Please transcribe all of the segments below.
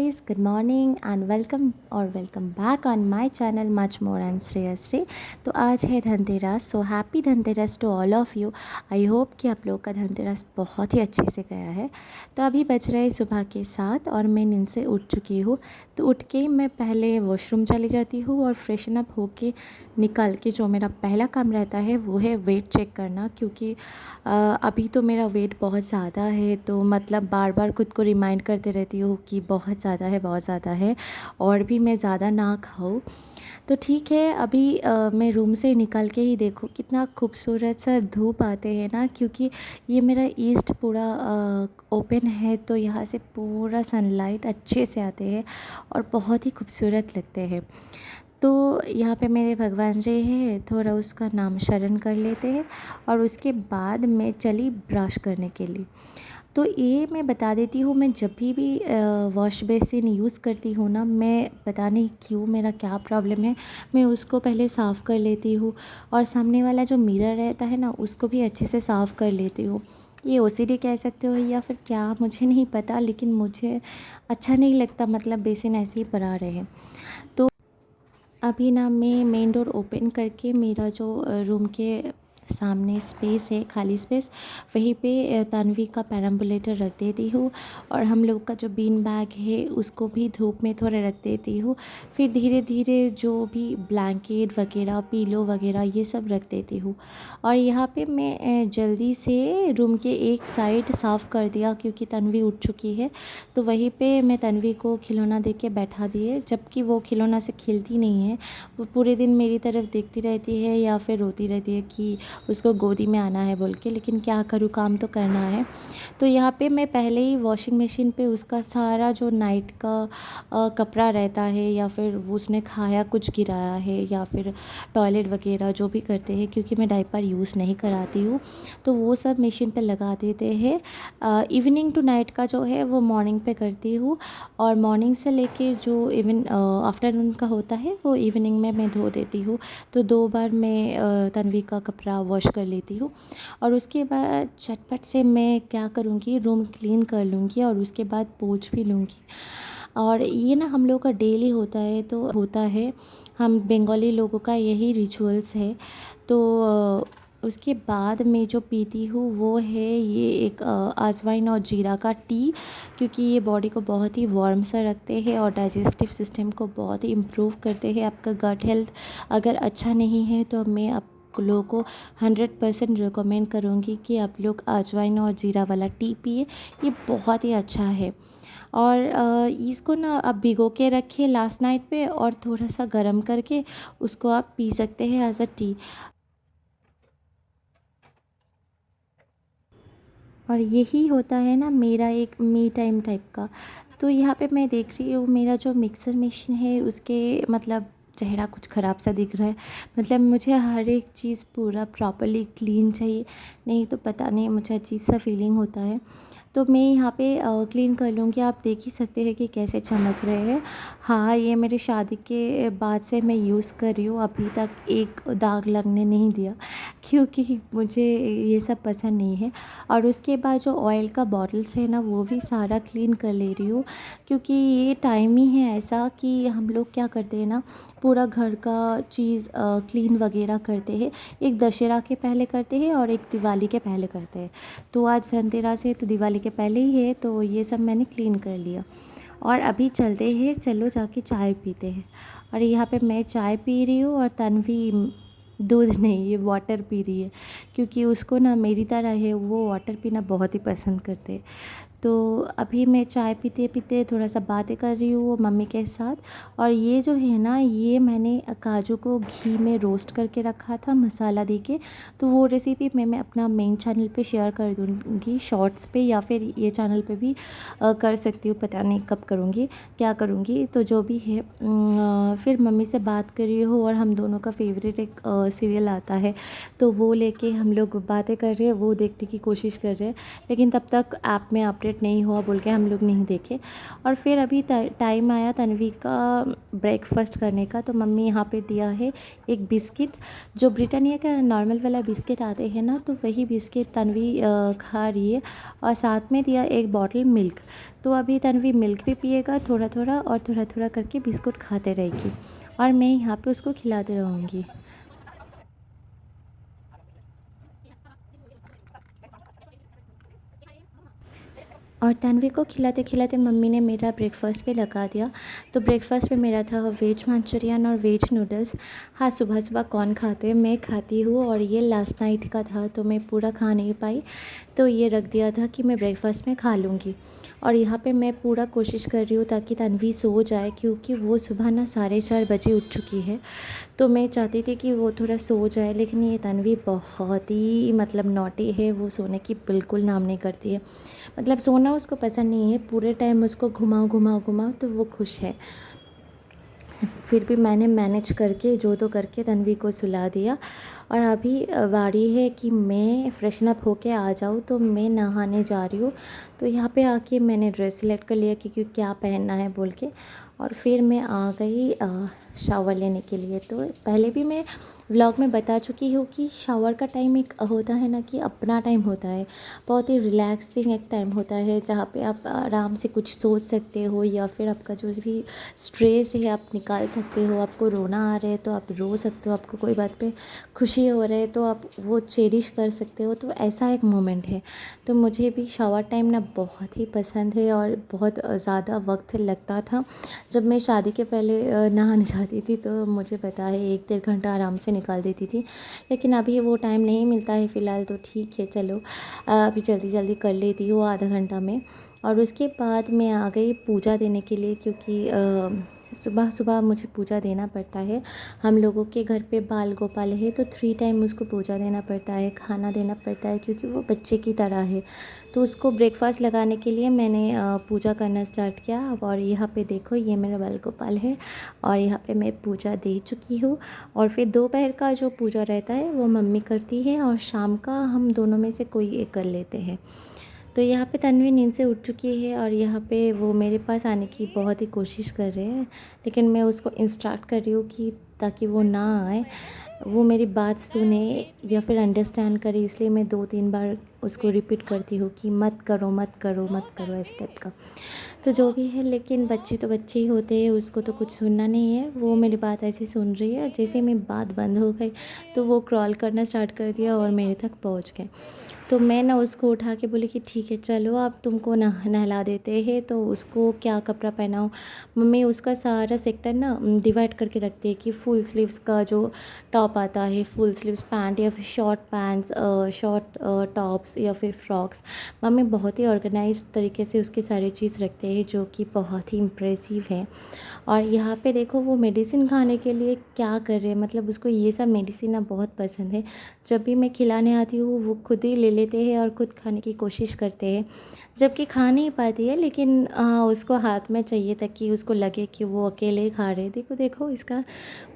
guys, good morning and welcome back on my channel Much More and Shreyasri। तो आज है Dhanteras, so happy Dhanteras to all of you. I hope कि आप लोग का धनतेरस बहुत ही अच्छे से गया है। तो अभी बज रहे सुबह के 7 और मैं नींद से उठ चुकी हूँ। तो उठ के मैं पहले वॉशरूम चली जाती हूँ और फ्रेशन अप होके निकल के जो मेरा पहला काम रहता है वो है वेट चेक करना, क्योंकि अभी तो मेरा वेट बहुत ज़्यादा है। तो मतलब बार बार खुद को रिमाइंड करते रहती हूँ कि बहुत ज़्यादा है और भी मैं ज़्यादा ना खाऊँ। तो ठीक है, अभी मैं रूम से निकल के ही देखो कितना खूबसूरत सा धूप आते हैं ना, क्योंकि ये मेरा ईस्ट पूरा ओपन है तो यहाँ से पूरा सनलाइट अच्छे से आते हैं और बहुत ही खूबसूरत लगते हैं। तो यहाँ पे मेरे भगवान जी हैं, थोड़ा उसका नाम शरण कर लेते हैं और उसके बाद मैं चली ब्रश करने के लिए। तो ये मैं बता देती हूँ, मैं जब भी वॉश बेसिन यूज़ करती हूँ ना, मैं पता नहीं क्यों मेरा क्या प्रॉब्लम है, मैं उसको पहले साफ़ कर लेती हूँ और सामने वाला जो मिरर रहता है ना उसको भी अच्छे से साफ़ कर लेती हूँ। ये ओसीडी कह सकते हो या फिर क्या, मुझे नहीं पता, लेकिन मुझे अच्छा नहीं लगता मतलब बेसिन ऐसे ही पड़ा रहे। तो अभी ना मैं मेन डोर ओपन करके मेरा जो रूम के सामने स्पेस है, खाली स्पेस, वहीं पे तन्वी का पैराम्बुलेटर रख देती हूँ और हम लोग का जो बीन बैग है उसको भी धूप में थोड़ा रख देती हूँ। फिर धीरे धीरे जो भी ब्लैंकेट वगैरह, पीलो वगैरह ये सब रख देती हूँ। और यहाँ पे मैं जल्दी से रूम के एक साइड साफ़ कर दिया क्योंकि तन्वी उठ चुकी है। तो वहीं पे मैं तन्वी को खिलौना दे के बैठा दिए, जबकि वो खिलौना से खेलती नहीं है। वो पूरे दिन मेरी तरफ देखती रहती है या फिर रोती रहती है कि उसको गोदी में आना है बोल के, लेकिन क्या करूँ, काम तो करना है। तो यहाँ पे मैं पहले ही वॉशिंग मशीन पे उसका सारा जो नाइट का कपड़ा रहता है या फिर वो उसने खाया कुछ गिराया है या फिर टॉयलेट वगैरह जो भी करते हैं, क्योंकि मैं डायपर यूज़ नहीं कराती हूँ, तो वो सब मशीन पे लगा देते हैं। इवनिंग टू नाइट का जो है वो मॉर्निंग पे करती हूँ और मॉर्निंग से लेके जो इवन आफ्टरनून का होता है वो इवनिंग में मैं धो देती हूँ। तो 2 बार मैं तन्वी का कपड़ा वॉश कर लेती हूँ और उसके बाद झटपट से मैं क्या करूँगी, रूम क्लीन कर लूँगी और उसके बाद पोंछ भी लूँगी। और ये ना हम लोग का डेली होता है, तो होता है, हम बंगाली लोगों का यही रिचुअल्स है। तो उसके बाद मैं जो पीती हूँ वो है ये एक अजवाइन और जीरा का टी, क्योंकि ये बॉडी को बहुत ही वार्म सा रखते हैं और डाइजेस्टिव सिस्टम को बहुत ही इम्प्रूव करते हैं। आपका गट हेल्थ अगर अच्छा नहीं है तो मैं आप लोगों को 100% रिकमेंड करूँगी कि आप लोग अजवाइन और जीरा वाला टी पिए, ये बहुत ही अच्छा है। और इसको ना आप भिगो के रखिए लास्ट नाइट पे और थोड़ा सा गर्म करके उसको आप पी सकते हैं एज अ टी। और यही होता है ना मेरा एक मी टाइम टाइप का। तो यहाँ पे मैं देख रही हूँ मेरा जो मिक्सर मशीन है उसके मतलब चेहरा कुछ ख़राब सा दिख रहा है। मतलब मुझे हर एक चीज़ पूरा प्रॉपर्ली क्लीन चाहिए, नहीं तो पता नहीं मुझे अजीब सा फीलिंग होता है। तो मैं यहाँ पे क्लीन कर लूँगी, आप देख ही सकते हैं कि कैसे चमक रहे हैं। हाँ, ये मेरी शादी के बाद से मैं यूज़ कर रही हूँ, अभी तक एक दाग लगने नहीं दिया, क्योंकि मुझे ये सब पसंद नहीं है। और उसके बाद जो ऑयल का बॉटल्स है ना वो भी सारा क्लीन कर ले रही हूँ, क्योंकि ये टाइम ही है ऐसा कि हम लोग क्या करते हैं ना, पूरा घर का चीज़ क्लीन वगैरह करते हैं। एक दशहरा के पहले करते हैं और एक दिवाली के पहले करते हैं। तो आज धनतेरस है तो दिवाली के पहले ही है, तो ये सब मैंने क्लीन कर लिया। और अभी चलते हैं, चलो जाके चाय पीते हैं। और यहाँ पे मैं चाय पी रही हूँ और तन्वी दूध नहीं, ये वाटर पी रही है, क्योंकि उसको ना मेरी तरह है, वो वाटर पीना बहुत ही पसंद करते हैं। तो अभी मैं चाय पीते पीते थोड़ा सा बातें कर रही हूँ मम्मी के साथ। और ये जो है ना, ये मैंने काजू को घी में रोस्ट करके रखा था मसाला दे के, तो वो रेसिपी मैं अपना मेन चैनल पे शेयर कर दूँगी शॉर्ट्स पे, या फिर ये चैनल पे भी कर सकती हूँ, पता नहीं कब करूँगी, क्या करूँगी, तो जो भी है। फिर मम्मी से बात कर रही हूँ और हम दोनों का फेवरेट एक सीरियल आता है, तो वो लेके हम लोग बातें कर रहे हैं, वो देखने की कोशिश कर रहे हैं। लेकिन तब तक ऐप में अपडेट कंप्लीट नहीं हुआ बोल के हम लोग नहीं देखे। और फिर अभी टाइम आया तन्वी का ब्रेकफास्ट करने का, तो मम्मी यहाँ पे दिया है एक बिस्किट, जो ब्रिटानिया का नॉर्मल वाला बिस्किट आते हैं ना, तो वही बिस्किट तन्वी खा रही है। और साथ में दिया एक बॉटल मिल्क। तो अभी तन्वी मिल्क भी पिएगा थोड़ा थोड़ा, और थोड़ा थोड़ा करके बिस्कुट खाते रहेगी और मैं यहाँ पे उसको खिलाते रहूँगी। और तन्वी को खिलाते खिलाते मम्मी ने मेरा ब्रेकफास्ट पे लगा दिया। तो ब्रेकफास्ट पे मेरा था वेज मंचूरियन और वेज नूडल्स। हाँ, सुबह सुबह कौन खाते, मैं खाती हूँ, और ये लास्ट नाइट का था तो मैं पूरा खा नहीं पाई, तो ये रख दिया था कि मैं ब्रेकफास्ट में खा लूँगी। और यहाँ पे मैं पूरा कोशिश कर रही हूँ ताकि तन्वी सो जाए, क्योंकि वो सुबह ना 4:30 बजे उठ चुकी है। तो मैं चाहती थी कि वो थोड़ा सो जाए, लेकिन ये तन्वी बहुत ही मतलब नॉटी है, वो सोने की बिल्कुल नाम नहीं करती है। मतलब सोना उसको पसंद नहीं है, पूरे टाइम उसको घुमाओ घुमाओ घुमाओ तो वो खुश है। फिर भी मैंने मैनेज करके जो तो करके तन्वी को सुला दिया। और अभी बारी है कि मैं फ्रेशन अप होके आ जाऊँ, तो मैं नहाने जा रही हूँ। तो यहाँ पे आके मैंने ड्रेस सिलेक्ट कर लिया कि क्या पहनना है बोल के, और फिर मैं आ गई शावर लेने के लिए। तो पहले भी मैं व्लॉग में बता चुकी हूँ कि शावर का टाइम एक होता है ना, कि अपना टाइम होता है, बहुत ही रिलैक्सिंग एक टाइम होता है, जहाँ पे आप आराम से कुछ सोच सकते हो, या फिर आपका जो भी स्ट्रेस है आप निकाल सकते हो। आपको रोना आ रहा है तो आप रो सकते हो, आपको कोई बात पे खुशी हो रहा है तो आप वो चेरिश कर सकते हो। तो ऐसा एक मोमेंट है। तो मुझे भी शावर टाइम ना बहुत ही पसंद है, और बहुत ज़्यादा वक्त लगता था जब मैं शादी के पहले नहाने जाती थी, तो मुझे पता है 1-1.5 घंटा आराम से निकाल देती थी। लेकिन अभी वो टाइम नहीं मिलता है फ़िलहाल, तो ठीक है चलो अभी जल्दी जल्दी कर लेती हूँ आधा घंटा में। और उसके बाद मैं आ गई पूजा देने के लिए, क्योंकि सुबह सुबह मुझे पूजा देना पड़ता है। हम लोगों के घर पे बाल गोपाल है, तो 3 टाइम उसको पूजा देना पड़ता है, खाना देना पड़ता है, क्योंकि वो बच्चे की तरह है। तो उसको ब्रेकफास्ट लगाने के लिए मैंने पूजा करना स्टार्ट किया। और यहाँ पे देखो ये मेरा बाल गोपाल है, और यहाँ पे मैं पूजा दे चुकी हूँ। और फिर दोपहर का जो पूजा रहता है वो मम्मी करती है, और शाम का हम दोनों में से कोई एक कर लेते हैं। तो यहाँ पे तन्वी नींद से उठ चुकी है, और यहाँ पे वो मेरे पास आने की बहुत ही कोशिश कर रहे हैं, लेकिन मैं उसको इंस्ट्रक्ट कर रही हूँ कि ताकि वो ना आए, वो मेरी बात सुने या फिर अंडरस्टैंड करे। इसलिए मैं 2-3 बार उसको रिपीट करती हूँ कि मत करो मत करो मत करो, ऐसे टाइप का। तो जो भी है, लेकिन बच्चे तो बच्चे ही होते हैं, उसको तो कुछ सुनना नहीं है। वो मेरी बात ऐसे सुन रही है, जैसे मैं बात बंद हो गई तो वो क्रॉल करना स्टार्ट कर दिया और मेरे तक पहुँच गए। तो मैं ना उसको उठा के बोली कि ठीक है चलो अब तुमको नहला देते हैं। तो उसको क्या कपड़ा पहनाऊँ, मम्मी उसका सारा सेक्टर ना डिवाइड करके रखती है कि फुल स्लीव्स का जो टॉप आता है, फुल स्लीव्स पैंट, या फिर शॉर्ट पैंट्स, शॉर्ट टॉप्स, या फिर फ्रॉक्स। मम्मी बहुत ही ऑर्गेनाइज तरीके से उसकी सारी चीज़ रखते हैं, जो कि बहुत ही इम्प्रेसिव है। और यहाँ पे देखो वो मेडिसिन खाने के लिए क्या कर रहे हैं, मतलब उसको ये सब मेडिसिन ना बहुत पसंद है। जब भी मैं खिलाने आती हूँ वो खुद ही ले लेते हैं और खुद खाने की कोशिश करते हैं, जबकि खा नहीं पाती है, लेकिन उसको हाथ में चाहिए ताकि उसको लगे कि वो अकेले ही खा रहे हैं। देखो देखो इसका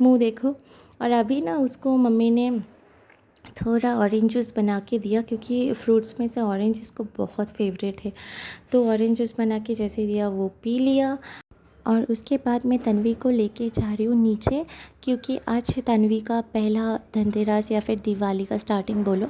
मुँह देखो। और अभी ना उसको मम्मी ने थोड़ा ऑरेंज जूस बना के दिया, क्योंकि फ्रूट्स में से ऑरेंज इसको बहुत फेवरेट है। तो ऑरेंज जूस बना के जैसे दिया वो पी लिया। और उसके बाद मैं तन्वी को लेके जा रही हूँ नीचे, क्योंकि आज तन्वी का पहला धनतेरस या फिर दिवाली का स्टार्टिंग बोलो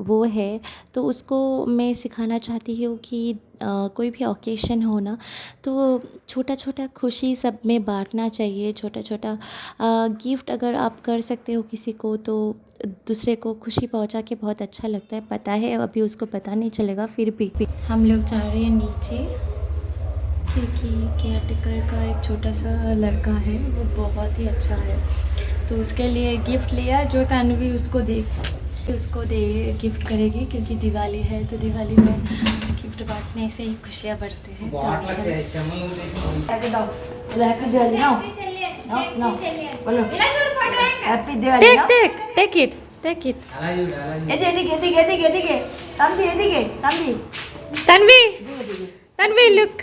वो है। तो उसको मैं सिखाना चाहती हूँ कि कोई भी ओकेशन हो ना, तो छोटा छोटा खुशी सब में बांटना चाहिए। छोटा छोटा गिफ्ट अगर आप कर सकते हो किसी को, तो दूसरे को खुशी पहुंचा के बहुत अच्छा लगता है। पता है अभी उसको पता नहीं चलेगा, फिर भी हम लोग जा रहे हैं नीचे, क्योंकि केयर टेकर का एक छोटा सा लड़का है, वो बहुत ही अच्छा है। तो उसके लिए गिफ्ट लिया, जो तन्वी उसको दे गिफ्ट करेगी, क्योंकि दिवाली है। तो दिवाली में गिफ्ट बांटने से ही खुशियाँ बढ़ते हैं। Take it Tanvi look.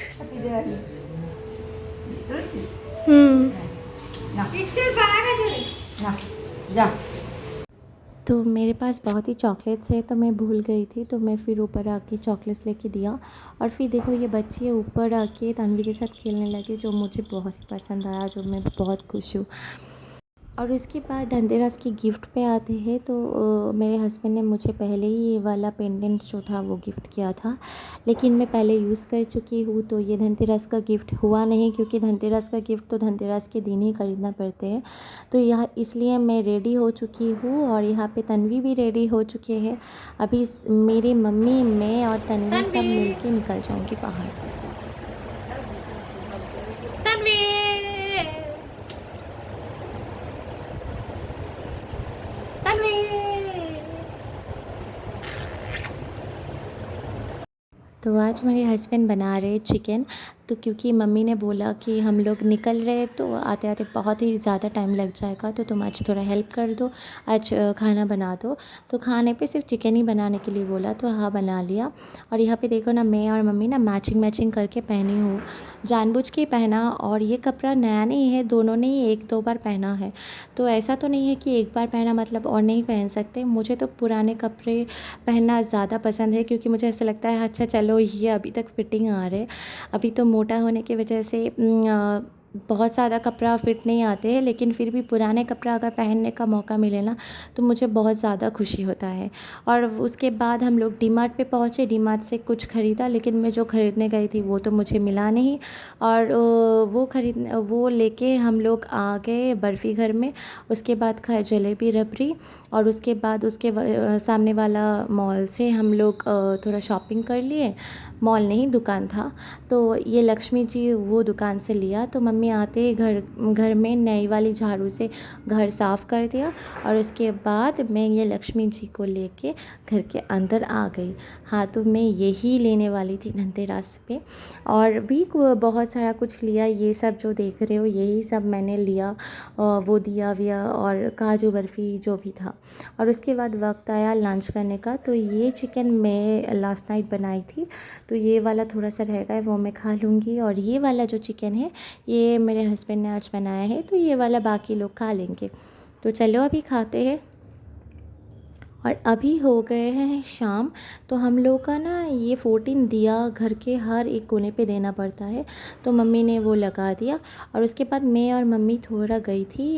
तो मेरे पास बहुत ही चॉकलेट्स है, तो मैं भूल गई थी, तो मैं फिर ऊपर आके चॉकलेट्स लेके दिया। और फिर देखो ये बच्चे ऊपर आके तन्वी के साथ खेलने लगे, जो मुझे बहुत ही पसंद आया, जो मैं बहुत खुश हूँ। और उसके बाद धनतेरस की गिफ्ट पे आते हैं, तो मेरे हस्बैंड ने मुझे पहले ही ये वाला पेंडेंट जो था वो गिफ्ट किया था, लेकिन मैं पहले यूज़ कर चुकी हूँ, तो ये धनतेरस का गिफ्ट हुआ नहीं, क्योंकि धनतेरस का गिफ्ट तो धनतेरस के दिन ही ख़रीदना पड़ते हैं। तो यह इसलिए मैं रेडी हो चुकी हूँ, और यहाँ पे तन्वी भी रेडी हो चुके हैं। अभी मेरी मम्मी, मैं और तन्वी सब मिल के निकल जाऊँगी बाहर। तो आज मेरे हस्बैंड बना रहे चिकन। तो क्योंकि मम्मी ने बोला कि हम लोग निकल रहे, तो आते आते बहुत ही ज़्यादा टाइम लग जाएगा, तो तुम आज थोड़ा हेल्प कर दो, आज खाना बना दो। तो खाने पे सिर्फ चिकन ही बनाने के लिए बोला, तो हाँ बना लिया। और यहाँ पे देखो ना, मैं और मम्मी ना मैचिंग मैचिंग करके पहनी हूँ, जानबूझ के पहना। और ये कपड़ा नया नहीं है, दोनों ने ही 1-2 बार पहना है। तो ऐसा तो नहीं है कि एक बार पहना मतलब और नहीं पहन सकते। मुझे तो पुराने कपड़े पहनना ज़्यादा पसंद है, क्योंकि मुझे ऐसा लगता है अच्छा चलो ये अभी तक फिटिंग आ रहे। अभी तो मोटा होने की वजह से बहुत ज़्यादा कपड़ा फिट नहीं आते हैं, लेकिन फिर भी पुराने कपड़ा अगर पहनने का मौका मिले ना, तो मुझे बहुत ज़्यादा खुशी होता है। और उसके बाद हम लोग डी मार्ट पे पहुँचे, डी मार्ट से कुछ ख़रीदा, लेकिन मैं जो ख़रीदने गई थी वो तो मुझे मिला नहीं। और वो लेके हम लोग आ गए बर्फ़ी घर में। उसके बाद खाए जलेबी रबड़ी, और उसके बाद सामने वाला मॉल से हम लोग थोड़ा शॉपिंग कर लिए। मॉल नहीं, दुकान था। तो ये लक्ष्मी जी वो दुकान से लिया। तो मम्मी आते ही घर में नई वाली झाड़ू से घर साफ़ कर दिया, और उसके बाद मैं ये लक्ष्मी जी को लेके घर के अंदर आ गई। हाँ, तो मैं यही लेने वाली थी धनतेरस पे, और भी बहुत सारा कुछ लिया। ये सब जो देख रहे हो यही सब मैंने लिया, वो दिया विया और काजू बर्फ़ी जो भी था। और उसके बाद वक्त आया लंच करने का। तो ये चिकन मैं लास्ट नाइट बनाई थी, तो ये वाला थोड़ा सा रह गया, वो मैं खा लूँगी। और ये वाला जो चिकन है ये मेरे हस्बैंड ने आज बनाया है, तो ये वाला बाकी लोग खा लेंगे। तो चलो अभी खाते हैं। और अभी हो गए हैं शाम। तो हम लोग का ना ये 14 दिया घर के हर एक कोने पे देना पड़ता है, तो मम्मी ने वो लगा दिया। और उसके बाद मैं और मम्मी थोड़ा गई थी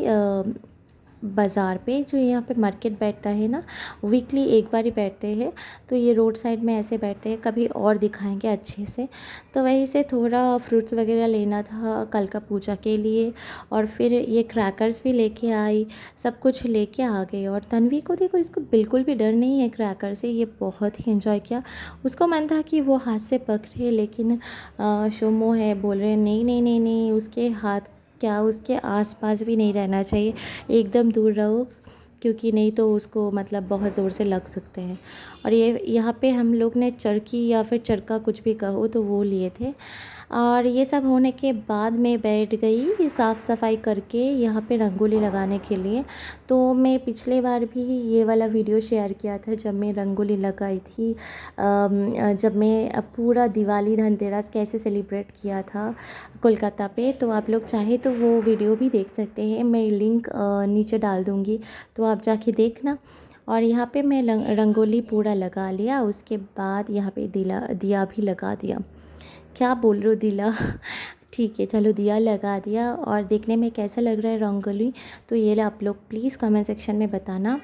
बाज़ार पे, जो यहाँ पे मार्केट बैठता है ना, वीकली एक बार ही बैठते हैं। तो ये रोड साइड में ऐसे बैठते हैं, कभी और दिखाएंगे अच्छे से। तो वहीं से थोड़ा फ्रूट्स वगैरह लेना था कल का पूजा के लिए। और फिर ये क्रैकर्स भी लेके आई, सब कुछ लेके आ गए। और तन्वी को देखो, इसको बिल्कुल भी डर नहीं है क्रैकर से, ये बहुत ही एंजॉय किया। उसको मन था कि वो हाथ से पकड़े, लेकिन शोमो है, बोल रहे नहीं नहीं नहीं नहीं, उसके हाथ क्या उसके आसपास भी नहीं रहना चाहिए, एकदम दूर रहो, क्योंकि नहीं तो उसको मतलब बहुत ज़ोर से लग सकते हैं। और ये यहाँ पे हम लोग ने चरखी या फिर चरखा कुछ भी कहो तो वो लिए थे। और ये सब होने के बाद मैं बैठ गई साफ़ सफाई करके यहाँ पे रंगोली लगाने के लिए। तो मैं पिछले बार भी ये वाला वीडियो शेयर किया था, जब मैं रंगोली लगाई थी, जब मैं पूरा दिवाली धनतेरस कैसे सेलिब्रेट किया था कोलकाता पे। तो आप लोग चाहे तो वो वीडियो भी देख सकते हैं, मैं लिंक नीचे डाल दूँगी, तो आप जाके देखना। और यहाँ पे मैं रंगोली पूरा लगा लिया। उसके बाद यहाँ पे दिया भी लगा दिया। क्या बोल रहे हो दिला ठीक है, चलो दिया लगा दिया। और देखने में कैसा लग रहा है रंगोली, तो ये आप लोग प्लीज़ कमेंट सेक्शन में बताना।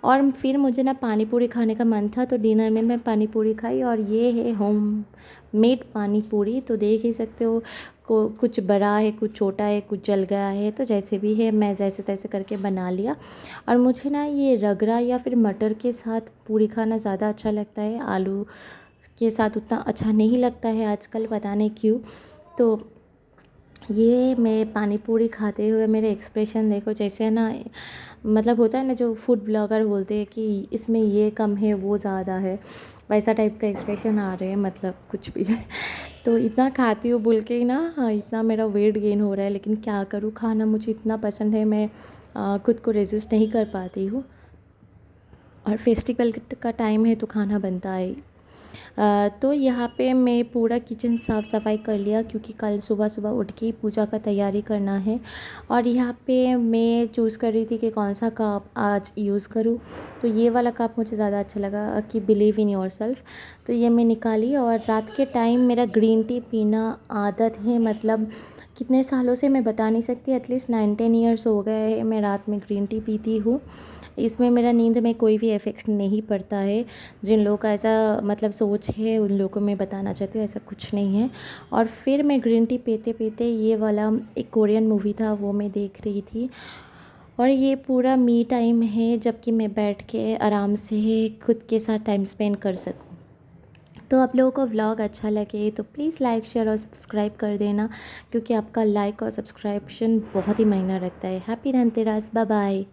और फिर मुझे ना पानी पूरी खाने का मन था, तो डिनर में मैं पानी पूरी खाई। और ये है होम मेड पानी पूरी, तो देख ही सकते हो, कुछ बड़ा है, कुछ छोटा है, कुछ जल गया है, तो जैसे भी है मैं जैसे तैसे करके बना लिया। और मुझे ना ये रगड़ा या फिर मटर के साथ पूरी खाना ज़्यादा अच्छा लगता है, आलू के साथ उतना अच्छा नहीं लगता है आजकल, पता नहीं क्यों। तो ये मैं पानी पूरी खाते हुए मेरे एक्सप्रेशन देखो, जैसे ना मतलब होता है ना जो फूड ब्लॉगर बोलते हैं कि इसमें ये कम है वो ज़्यादा है, वैसा टाइप का एक्सप्रेशन आ रहे हैं, मतलब कुछ भी तो इतना खाती हूँ बोल के ही ना, हाँ, इतना मेरा वेट गेन हो रहा है, लेकिन क्या करूँ, खाना मुझे इतना पसंद है, मैं खुद को रेजिस्ट नहीं कर पाती हूँ। और फेस्टिवल का टाइम है तो खाना बनता है। तो यहाँ पे मैं पूरा किचन साफ़ सफाई कर लिया, क्योंकि कल सुबह सुबह उठ के ही पूजा का तैयारी करना है। और यहाँ पे मैं चूज़ कर रही थी कि कौन सा कप आज यूज़ करूँ। तो ये वाला कप मुझे ज़्यादा अच्छा लगा कि बिलीव इन योरसेल्फ। तो ये मैं निकाली, और रात के टाइम मेरा ग्रीन टी पीना आदत है, मतलब कितने सालों से मैं बता नहीं सकती, एटलीस्ट 9-10 ईयर्स हो गए हैं मैं रात में ग्रीन टी पीती हूँ। इसमें मेरा नींद में कोई भी इफ़ेक्ट नहीं पड़ता है। जिन लोगों का ऐसा मतलब सोच है, उन लोगों को मैं बताना चाहती हूँ ऐसा कुछ नहीं है। और फिर मैं ग्रीन टी पीते पीते ये वाला एक कोरियन मूवी था वो मैं देख रही थी। और ये पूरा मी टाइम है, जबकि मैं बैठ के आराम से खुद के साथ टाइम स्पेंड कर सकूँ। तो आप लोगों को व्लॉग अच्छा लगे तो प्लीज़ लाइक शेयर और सब्सक्राइब कर देना, क्योंकि आपका लाइक और सब्सक्रिप्शन बहुत ही मायने रखता है। Happy Dhanteras, bye bye.